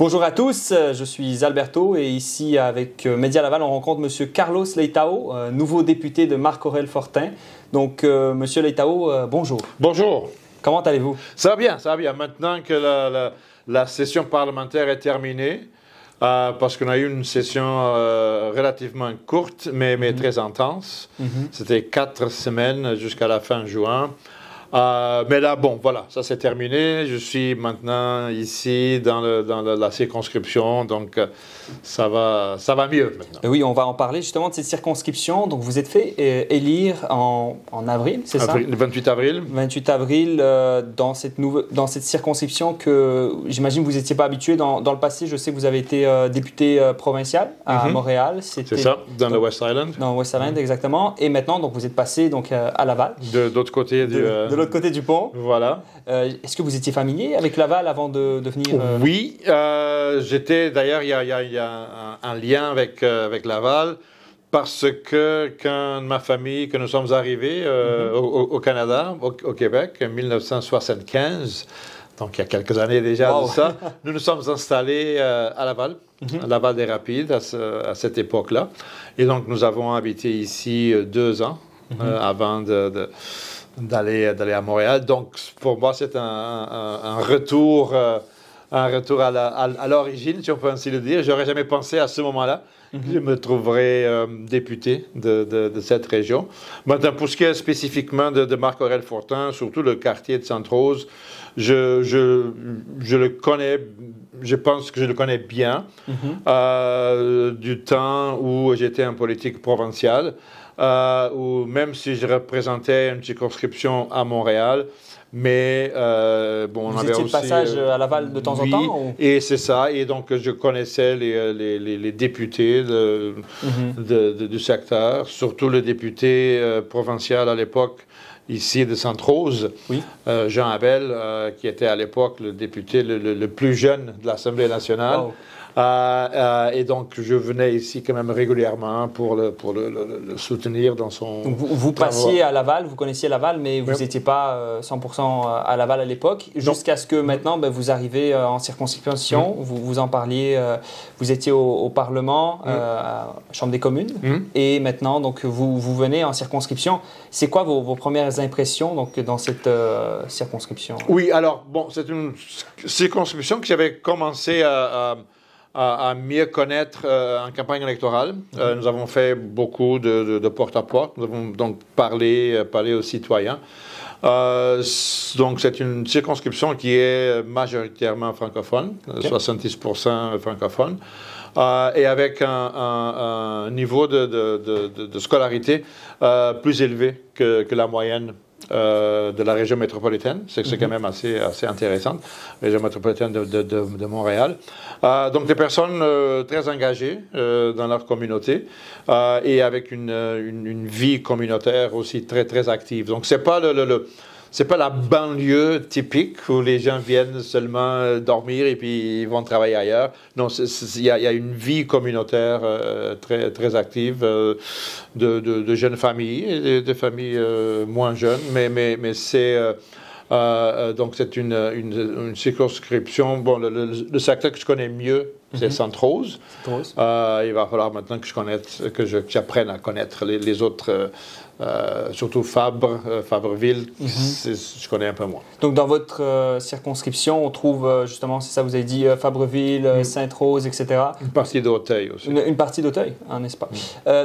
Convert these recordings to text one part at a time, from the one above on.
Bonjour à tous, je suis Alberto et ici avec Média Laval, on rencontre M. Carlos Leitao, nouveau député de Marc-Aurèle Fortin. Donc, M. Leitao, bonjour. Bonjour. Comment allez-vous? Ça va bien, ça va bien. Maintenant que la session parlementaire est terminée, parce qu'on a eu une session relativement courte, mais très intense. C'était 4 semaines jusqu'à la fin juin. Mais là, bon, voilà, ça c'est terminé. Je suis maintenant ici dans la circonscription, donc ça va mieux maintenant. Oui, on va en parler justement de cette circonscription. Donc, vous êtes fait élire en avril, c'est ça? Le 28 avril. 28 avril, dans cette circonscription que j'imagine vous n'étiez pas habitué dans le passé. Je sais que vous avez été député provincial à Montréal. C'est ça, dans le West Island. Dans West Island, exactement. Et maintenant, donc, vous êtes passé donc, à Laval. De l'autre côté de l'autre côté du pont. Voilà. Est-ce que vous étiez familier avec Laval avant de venir? Oui, j'étais, d'ailleurs, il y a un lien avec Laval, parce que quand ma famille, que nous sommes arrivés au Canada, au Québec, en 1975, donc il y a quelques années déjà de ça, nous nous sommes installés à Laval, à Laval-des-Rapides, à cette époque-là. Et donc nous avons habité ici 2 ans avant d'aller à Montréal. Donc, pour moi, c'est un retour à l'origine, si on peut ainsi le dire. Je n'aurais jamais pensé à ce moment-là que je me trouverais député de cette région. Maintenant, pour ce qui est spécifiquement de Marc-Aurèle Fortin, surtout le quartier de Sainte-Rose, je le connais, je pense que je le connais bien du temps où j'étais en politique provinciale. Ou même si je représentais une circonscription à Montréal, mais bon, on avait aussi... Vous étiez de passage à Laval de temps en temps? Ou... Et c'est ça, et donc je connaissais les députés du secteur, surtout le député provincial à l'époque, ici de Sainte-Rose, Jean Abel, qui était à l'époque le député le plus jeune de l'Assemblée nationale. Wow. Et donc, je venais ici quand même régulièrement pour le soutenir dans son... Donc vous passiez à Laval, vous connaissiez Laval, mais vous n'étiez pas 100% à Laval à l'époque, jusqu'à ce que maintenant, vous arrivez en circonscription, vous en parliez, vous étiez au Parlement, à la Chambre des communes, et maintenant, donc, vous venez en circonscription. C'est quoi vos premières impressions donc, dans cette circonscription? Oui, alors, bon, c'est une circonscription que j'avais commencé à mieux connaître en campagne électorale. Nous avons fait beaucoup de porte-à-porte. Nous avons donc parlé aux citoyens. Donc, c'est une circonscription qui est majoritairement francophone, 70% francophone, et avec un niveau de scolarité plus élevé que la moyenne de la région métropolitaine. C'est quand même assez intéressant, la région métropolitaine de Montréal. Donc des personnes très engagées dans leur communauté et avec une vie communautaire aussi très, très active. Donc c'est pas c'est pas la banlieue typique où les gens viennent seulement dormir et puis ils vont travailler ailleurs. Non, il y a une vie communautaire très, très active de jeunes familles et de familles moins jeunes, mais c'est... donc c'est une circonscription. Bon, le secteur que je connais mieux, c'est Sainte-Rose. Il va falloir maintenant que j'apprenne à connaître les autres, surtout Fabreville, je connais un peu moins. Donc dans votre circonscription, on trouve justement, c'est ça, vous avez dit Fabreville, Sainte-Rose, etc. Une partie d'Auteuil aussi. Une partie d'Auteuil, n'est-ce pas?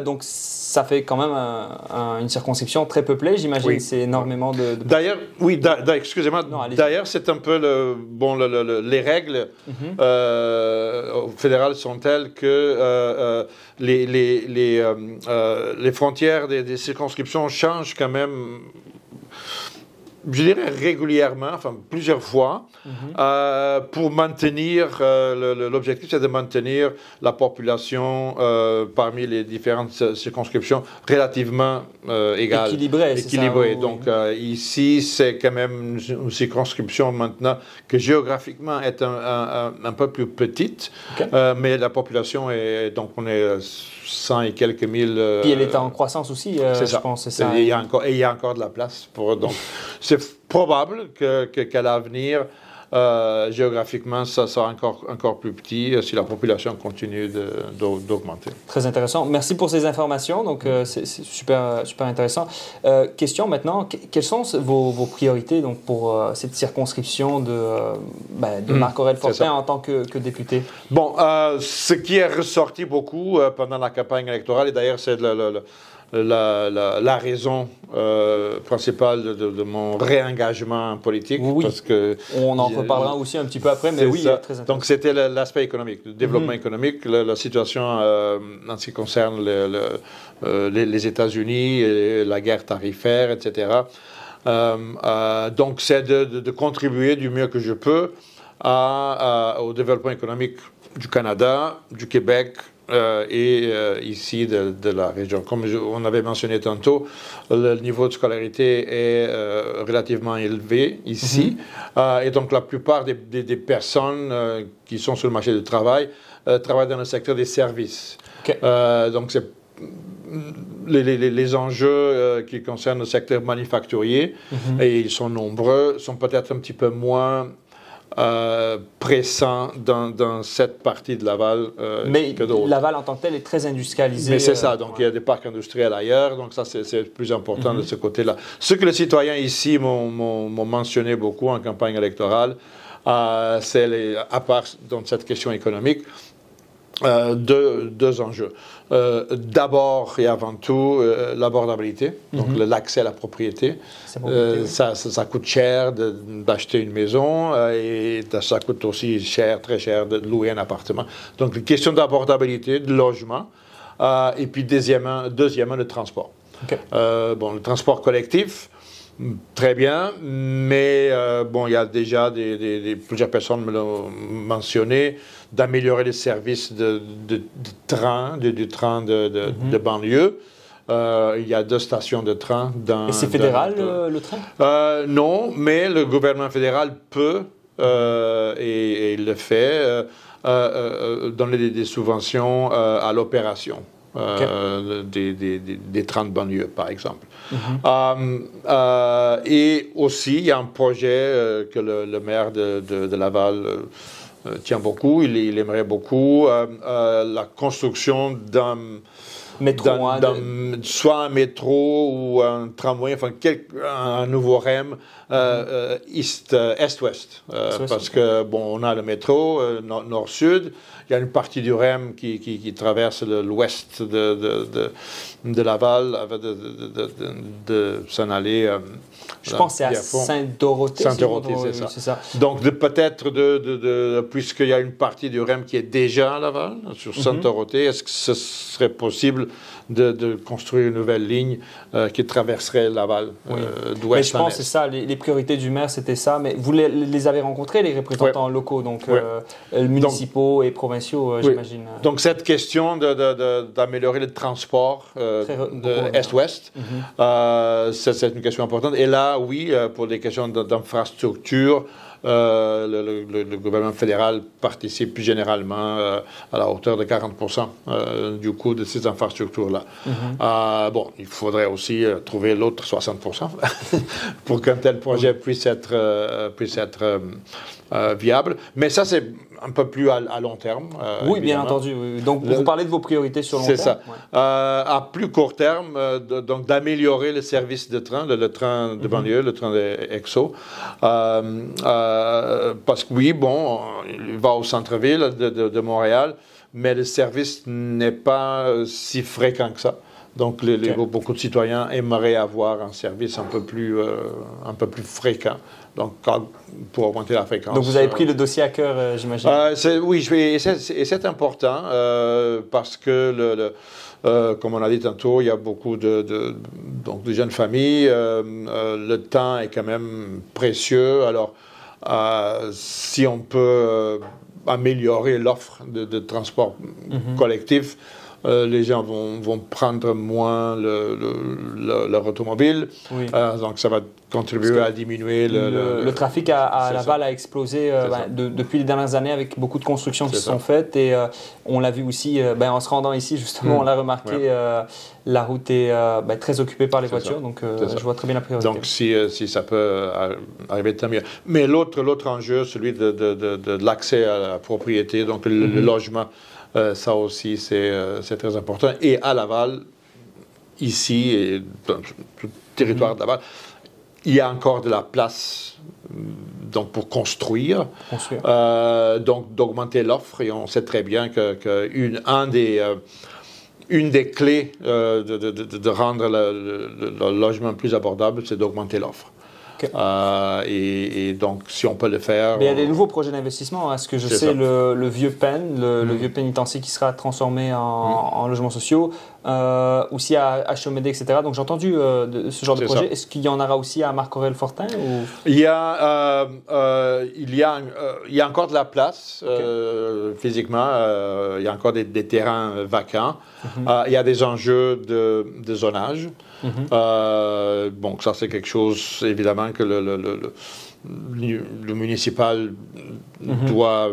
Donc ça fait quand même une circonscription très peuplée, j'imagine. Oui. C'est énormément de... D'ailleurs, excusez-moi. D'ailleurs, c'est un peu les règles fédérales sont telles que les frontières des circonscriptions changent quand même, je dirais régulièrement, enfin plusieurs fois, pour maintenir, l'objectif c'est de maintenir la population parmi les différentes circonscriptions relativement égale. Équilibrée. Donc ici c'est quand même une circonscription maintenant que géographiquement est un peu plus petite, mais la population est, donc on est 100 et quelques mille... Puis elle est en croissance aussi, je pense, c'est ça. Et il y a encore de la place pour... Donc, c'est probable qu'à l'avenir, géographiquement, ça sera encore plus petit si la population continue d'augmenter. Très intéressant. Merci pour ces informations. Donc, c'est super intéressant. Question maintenant, quelles sont vos priorités donc, pour cette circonscription de Marc-Aurèle Fortin en tant que député? Bon, ce qui est ressorti beaucoup pendant la campagne électorale, et d'ailleurs c'est la raison principale de mon réengagement politique. Oui, parce que on en reparlera aussi un petit peu après, mais oui, ça. très intéressant. Donc c'était l'aspect économique, le développement économique, la situation en ce qui concerne les États-Unis, la guerre tarifaire, etc. Donc c'est de contribuer du mieux que je peux au développement économique du Canada, du Québec, et ici de la région. Comme on avait mentionné tantôt, le niveau de scolarité est relativement élevé ici. Et donc la plupart des personnes qui sont sur le marché du travail travaillent dans le secteur des services. Okay. Donc c'est les enjeux qui concernent le secteur manufacturier, et ils sont nombreux, sont peut-être un petit peu moins pressant dans cette partie de Laval mais que d'autres. Laval en tant que tel est très industrialisé. Mais c'est ça, donc il y a des parcs industriels ailleurs, donc ça c'est plus important de ce côté-là. Ce que les citoyens ici m'ont mentionné beaucoup en campagne électorale, c'est à part donc, cette question économique, deux enjeux. D'abord et avant tout, l'abordabilité, donc l'accès à la propriété. Ça coûte cher d'acheter une maison et ça coûte aussi très cher de louer un appartement. Donc, une question d'abordabilité, de logement, et puis deuxièmement, le transport. Okay. Le transport collectif, très bien, mais il y a déjà plusieurs personnes me l'ont mentionné, d'améliorer les services du train de banlieue. Il y a 2 stations de train dans... Et c'est fédéral, le train? Non, mais le gouvernement fédéral peut, et il le fait, donner des subventions à l'opération. Okay. Des trains de banlieue, par exemple. Et aussi, il y a un projet que le maire de Laval tient beaucoup, il aimerait beaucoup, la construction d'un soit un métro ou un tramway, enfin un nouveau REM est-ouest. Parce que, on a le métro nord-sud, il y a une partie du REM qui traverse l'ouest de Laval, de s'en aller. Je pense que c'est à Sainte-Dorothée. Sainte-Dorothée, c'est ça. Donc, peut-être, puisqu'il y a une partie du REM qui est déjà à Laval, sur Sainte-Dorothée, est-ce que ce serait possible de construire une nouvelle ligne qui traverserait Laval d'ouest mais je pense que c'est ça, les priorités du maire, c'était ça. Mais vous les avez rencontrés, les représentants locaux, donc municipaux et provinciaux, j'imagine. Donc, cette question d'améliorer le transport est-ouest, c'est une question importante. Et là, oui, pour des questions d'infrastructure, le gouvernement fédéral participe plus généralement à la hauteur de 40% du coût de ces infrastructures-là. Il faudrait aussi trouver l'autre 60% pour qu'un tel projet puisse être viable. Mais ça, c'est un peu plus à long terme. Oui, bien entendu. Oui. Donc, vous parlez de vos priorités sur long terme. C'est ça. À plus court terme, donc d'améliorer le service de train, le train de banlieue, le train d'Exo. Parce que oui, il va au centre-ville de Montréal, mais le service n'est pas si fréquent que ça. Donc, beaucoup de citoyens aimeraient avoir un service un peu plus fréquent, donc pour augmenter la fréquence. Donc, vous avez pris le dossier à cœur, j'imagine. Oui, et c'est important parce que, comme on a dit tantôt, il y a beaucoup de jeunes familles. Le temps est quand même précieux. Alors, si on peut améliorer l'offre de transport collectif, les gens vont prendre moins leur automobile. Oui. Donc, ça va contribué à diminuer le trafic à Laval a explosé depuis les dernières années avec beaucoup de constructions qui se sont faites et on l'a vu aussi en se rendant ici justement on l'a remarqué la route est très occupée par les voitures donc je vois très bien la priorité. Donc si ça peut arriver tant mieux. Mais l'autre enjeu, celui de l'accès à la propriété, donc le logement, ça aussi c'est très important. Et à Laval, ici et dans le territoire de Laval, il y a encore de la place donc pour construire. Donc d'augmenter l'offre et on sait très bien une des clés de rendre le logement plus abordable, c'est d'augmenter l'offre. Okay. Et donc, si on peut le faire... Mais il y a des nouveaux projets d'investissement. Est-ce que je sais, le vieux Penn, le vieux pénitencier qui sera transformé en logements sociaux, aussi à Chaumédé, etc. Donc, j'ai entendu ce genre de projet. Est-ce qu'il y en aura aussi à Marc-Aurèle-Fortin Il y a encore de la place, physiquement. Il y a encore des terrains vacants. Il y a des enjeux de zonage. Bon, ça c'est quelque chose évidemment que le municipal doit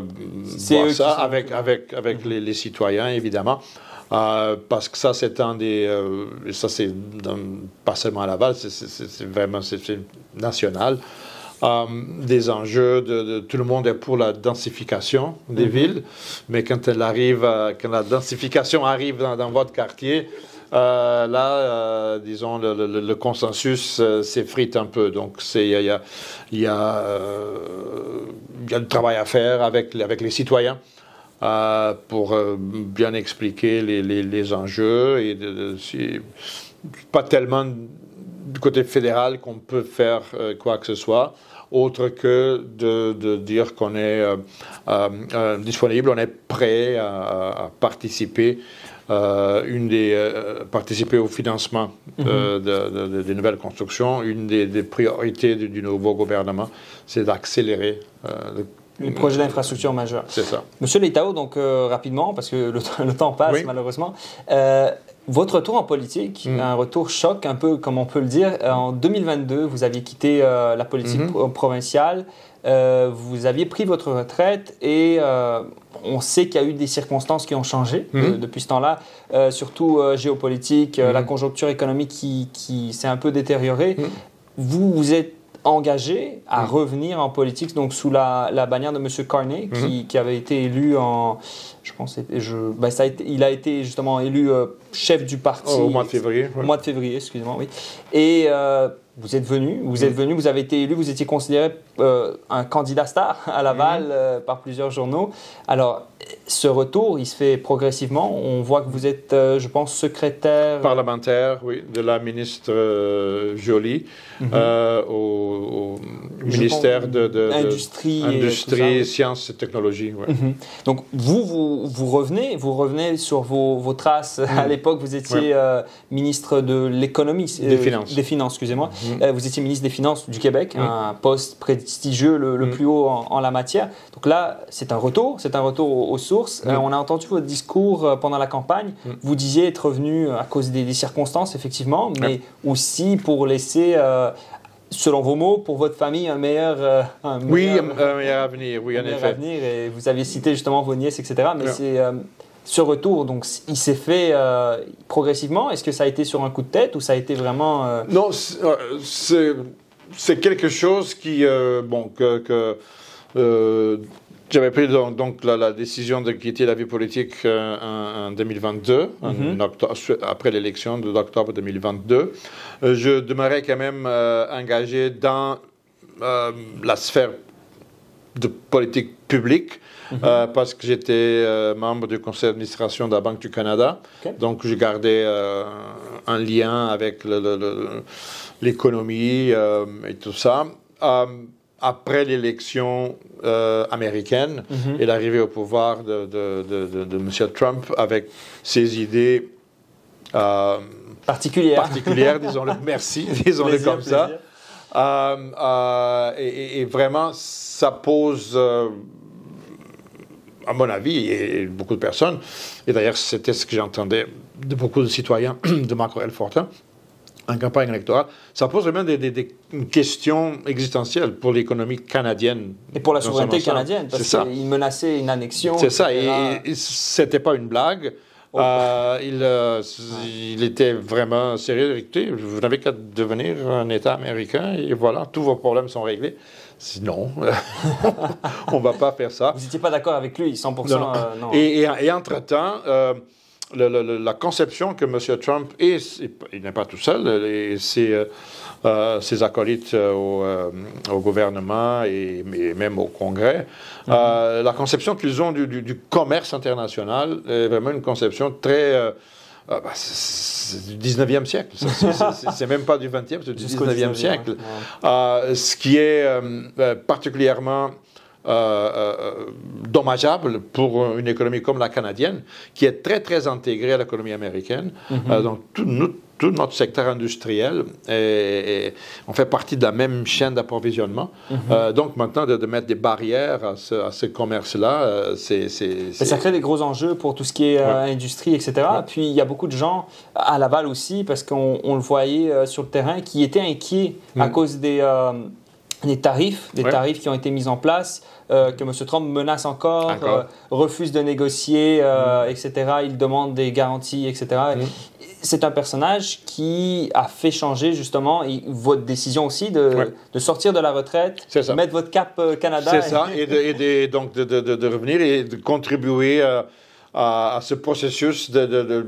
voir ça avec les citoyens évidemment parce que ça c'est ça c'est pas seulement à Laval, c'est vraiment national. Des enjeux tout le monde est pour la densification des villes, mais quand la densification arrive dans votre quartier, disons, le consensus s'effrite un peu. Donc, il y a du travail à faire avec les citoyens pour bien expliquer les enjeux. Et c'est pas tellement du côté fédéral qu'on peut faire quoi que ce soit, autre que de dire qu'on est disponible, on est prêt à participer. Participer au financement des nouvelles constructions. Une des priorités du nouveau gouvernement, c'est d'accélérer les projets d'infrastructure majeurs. C'est ça. Monsieur Letao, donc rapidement, parce que le temps passe malheureusement, votre retour en politique, un retour choc, un peu comme on peut le dire. En 2022, vous aviez quitté la politique provinciale, vous aviez pris votre retraite et on sait qu'il y a eu des circonstances qui ont changé depuis ce temps-là, surtout géopolitique, la conjoncture économique qui s'est un peu détériorée. Vous vous êtes engagé à revenir en politique, donc sous la bannière de M. Carney, qui avait été élu en... Je pense il a été justement élu chef du parti... Au mois de février. Au mois de février, excusez-moi, oui. Et... vous êtes venu, vous avez été élu, vous étiez considéré un candidat star à Laval par plusieurs journaux. Alors, ce retour, il se fait progressivement. On voit que vous êtes, je pense, secrétaire... Parlementaire, oui, de la ministre Joly au ministère de Industrie, Sciences et Technologies. Ouais. Donc, vous revenez sur vos traces. À l'époque, vous étiez ministre de l'économie... Des Finances. Des Finances, excusez-moi. Vous étiez ministre des Finances du Québec, un poste prestigieux, le plus haut en la matière. Donc là, c'est un retour aux sources. On a entendu votre discours pendant la campagne. Vous disiez être revenu à cause des circonstances, effectivement, mais aussi pour laisser, selon vos mots, pour votre famille, un meilleur avenir. Oui, en effet. Avenir, et vous aviez cité justement vos nièces, etc. Mais c'est... ce retour, donc, il s'est fait progressivement. Est-ce que ça a été sur un coup de tête ou ça a été vraiment... Non, c'est quelque chose qui... j'avais pris donc la décision de quitter la vie politique en 2022, après l'élection d'octobre 2022. Je demeurais quand même engagé dans la sphère de politique publique. Parce que j'étais membre du conseil d'administration de la Banque du Canada. Donc, je gardais un lien avec l'économie et tout ça. Après l'élection américaine et l'arrivée au pouvoir de M. Trump avec ses idées particulières, disons-le, disons-le comme ça. Et vraiment, ça pose... à mon avis, et beaucoup de personnes, et d'ailleurs c'était ce que j'entendais de beaucoup de citoyens de Marc-Aurèle-Fortin, en campagne électorale, ça pose vraiment des questions existentielles pour l'économie canadienne. Et pour la souveraineté canadienne, parce qu'il menaçait une annexion. C'est ça, et ce n'était pas une blague. Il était vraiment sérieux. Écoutez, vous n'avez qu'à devenir un État américain et voilà, tous vos problèmes sont réglés. Non, on ne va pas faire ça. Vous n'étiez pas d'accord avec lui, 100%? Non. Et entre-temps, la conception que M. Trump, et il n'est pas tout seul, et ses acolytes au gouvernement et même au Congrès, la conception qu'ils ont du commerce international est vraiment une conception très... c'est du 19e siècle. C'est même pas du 20e, c'est du 19e siècle. Ce qui est particulièrement dommageable pour une économie comme la canadienne, qui est très, très intégrée à l'économie américaine. Donc, tout notre secteur industriel, on fait partie de la même chaîne d'approvisionnement. Donc, maintenant, de mettre des barrières à ce commerce-là, ça crée des gros enjeux pour tout ce qui est industrie, etc. Puis, il y a beaucoup de gens, à Laval aussi, parce qu'on le voyait sur le terrain, qui étaient inquiets à cause des tarifs qui ont été mis en place, que M. Trump menace encore. Refuse de négocier, etc. Il demande des garanties, etc. C'est un personnage qui a fait changer justement votre décision aussi de sortir de la retraite, mettre votre cap Canada. C'est ça, et donc de revenir et de contribuer à ce processus de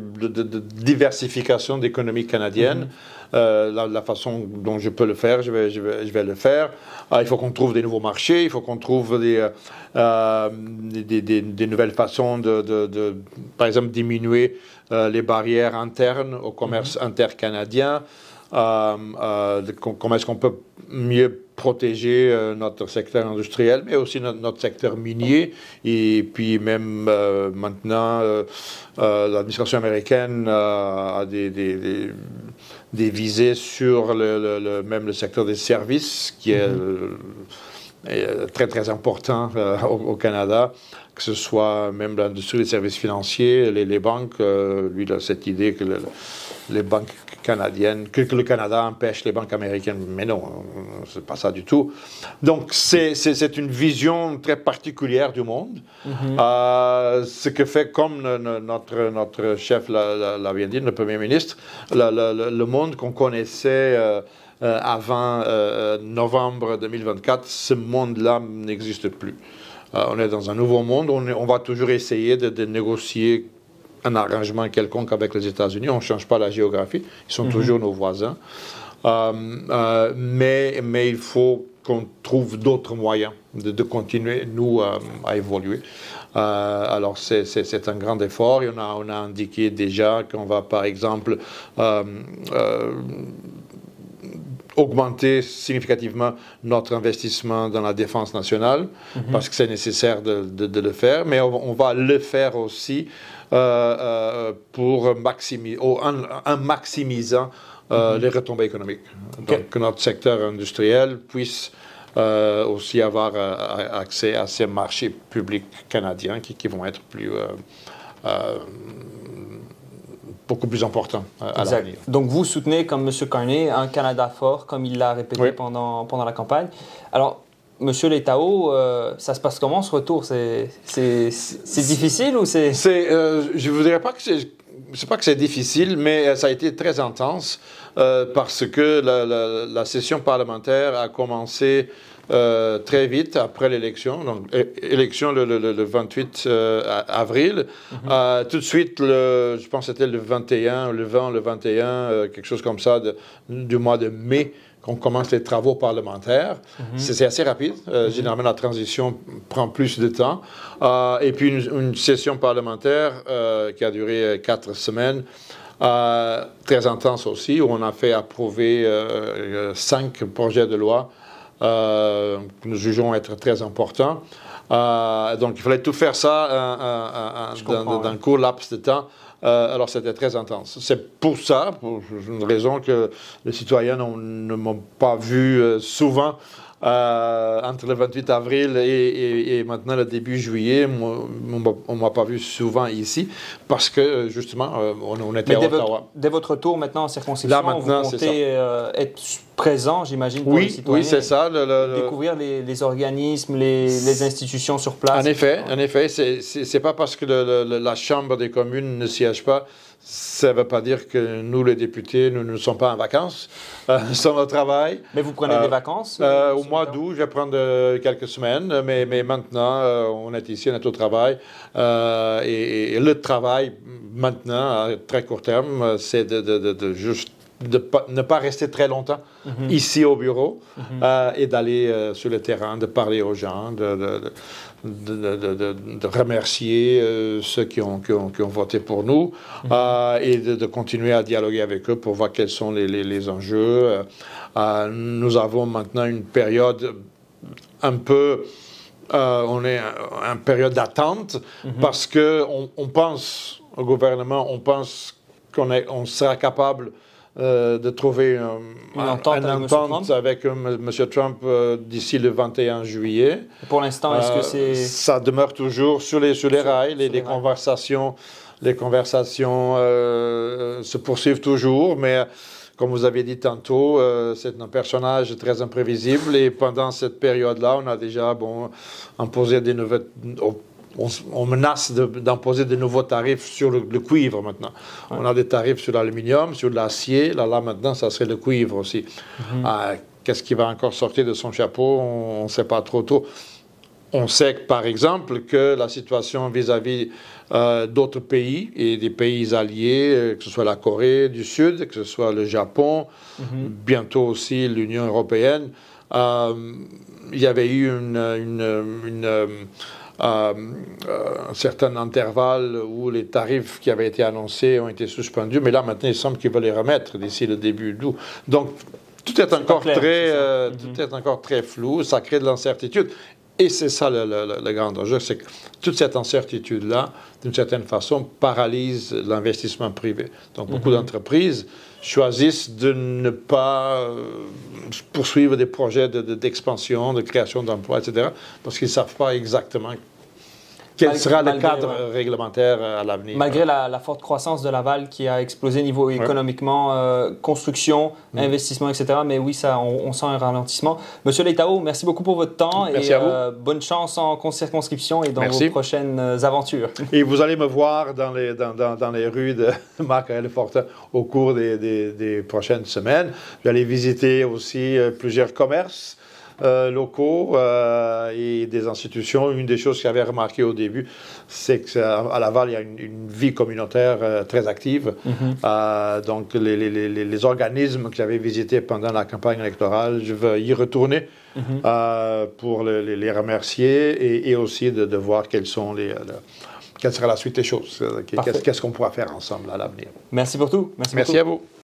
diversification de l'économie canadienne. La façon dont je peux le faire, je vais le faire. Il faut qu'on trouve des nouveaux marchés, il faut qu'on trouve des nouvelles façons de, par exemple, diminuer les barrières internes au commerce intercanadien. Comment est-ce qu'on peut mieux protéger notre secteur industriel, mais aussi notre secteur minier. Et puis même maintenant, l'administration américaine a des visées sur même le secteur des services, qui est très, très important au Canada, que ce soit même l'industrie des services financiers, les banques. Lui, il a cette idée que les banques canadiennes, que le Canada empêche les banques américaines. Mais non, c'est pas ça du tout. Donc, c'est une vision très particulière du monde. Ce que fait, comme notre chef l'avait dit, le Premier ministre, le monde qu'on connaissait avant novembre 2024, ce monde-là n'existe plus. On est dans un nouveau monde, on va toujours essayer de négocier un arrangement quelconque avec les États-Unis. On ne change pas la géographie, ils sont toujours nos voisins. Mais il faut qu'on trouve d'autres moyens de continuer, nous, à évoluer. Alors, c'est un grand effort. Et on a indiqué déjà qu'on va, par exemple, augmenter significativement notre investissement dans la défense nationale, parce que c'est nécessaire de le faire, mais on va le faire aussi pour en maximisant les retombées économiques. Donc, que notre secteur industriel puisse aussi avoir accès à ces marchés publics canadiens qui vont être beaucoup plus important à l'avenir. Donc, vous soutenez, comme M. Carney, un Canada fort, comme il l'a répété pendant la campagne. Alors, M. Letao, ça se passe comment, ce retour? C'est difficile ou c'est... Je ne vous dirais pas que c'est... C'est pas que c'est difficile, mais ça a été très intense parce que la session parlementaire a commencé très vite après l'élection, donc élection le 28 avril. Tout de suite, je pense que c'était le 21, le 20, le 21, quelque chose comme ça, du mois de mai, qu'on commence les travaux parlementaires. C'est assez rapide. Généralement, la transition prend plus de temps. Et puis, une session parlementaire qui a duré 4 semaines, très intense aussi, où on a fait approuver 5 projets de loi que nous jugeons être très importants. Donc, il fallait tout faire ça dans un court laps de temps. Alors, c'était très intense. C'est pour ça, pour une raison que les citoyens ne m'ont pas vu souvent entre le 28 avril et maintenant le début juillet, on ne m'a pas vu souvent ici parce que justement, on était à Ottawa. Dès votre retour maintenant en circonscription, là, maintenant, vous comptez être présent, j'imagine, pour les citoyens. Oui, c'est ça. Découvrir les organismes, les institutions sur place. En effet, c'est pas parce que la Chambre des communes ne siège pas. Ça ne veut pas dire que nous, les députés, nous ne sommes pas en vacances. Nous sommes au travail. Mais vous prenez des vacances au mois d'août, je vais prendre quelques semaines. Mais maintenant, on est ici, on est au travail. Et le travail, maintenant, à très court terme, c'est de juste ne pas rester très longtemps ici au bureau et d'aller sur le terrain, de parler aux gens, de remercier ceux qui ont voté pour nous et de continuer à dialoguer avec eux pour voir quels sont les enjeux. Nous avons maintenant une période un peu... on est en période d'attente parce qu'on pense, au gouvernement, on pense qu'on sera capable de trouver une entente avec M. Trump d'ici le 21 juillet. Pour l'instant, est-ce que c'est... Ça demeure toujours sur les rails. Les conversations se poursuivent toujours, mais comme vous avez dit tantôt, c'est un personnage très imprévisible et pendant cette période-là, on a déjà imposé des nouvelles... On menace d'imposer de nouveaux tarifs sur le cuivre maintenant. Ouais. On a des tarifs sur l'aluminium, sur l'acier. Là, maintenant, ça serait le cuivre aussi. Qu'est-ce qui va encore sortir de son chapeau? On ne sait pas trop tôt. On sait, par exemple, que la situation vis-à-vis d'autres pays et des pays alliés, que ce soit la Corée du Sud, que ce soit le Japon, bientôt aussi l'Union européenne, il y avait eu un certain intervalle où les tarifs qui avaient été annoncés ont été suspendus, mais là maintenant il semble qu'ils veulent les remettre d'ici le début d'août. Donc tout est encore très flou, ça crée de l'incertitude. Et c'est ça le grand enjeu, c'est que toute cette incertitude-là, d'une certaine façon, paralyse l'investissement privé. Donc beaucoup d'entreprises choisissent de ne pas poursuivre des projets d'expansion, de création d'emplois, etc., parce qu'ils ne savent pas exactement quel sera le cadre réglementaire à l'avenir. Malgré la forte croissance de Laval qui a explosé niveau économiquement, construction, investissement, etc. Mais oui, on sent un ralentissement. Monsieur Leitao, merci beaucoup pour votre temps. Merci à vous. Bonne chance en circonscription et dans vos prochaines aventures. Et vous allez me voir dans les rues de Marc-Aurèle-Fortin au cours des prochaines semaines. Je vais aller visiter aussi plusieurs commerces locaux et des institutions. Une des choses que j'avais remarqué au début, c'est qu'à Laval, il y a une vie communautaire très active. Donc, les organismes que j'avais visités pendant la campagne électorale, je veux y retourner pour les remercier et aussi de voir quelles sera la suite des choses. Qu'est-ce qu'on pourra faire ensemble à l'avenir. Merci pour tout. Merci à vous.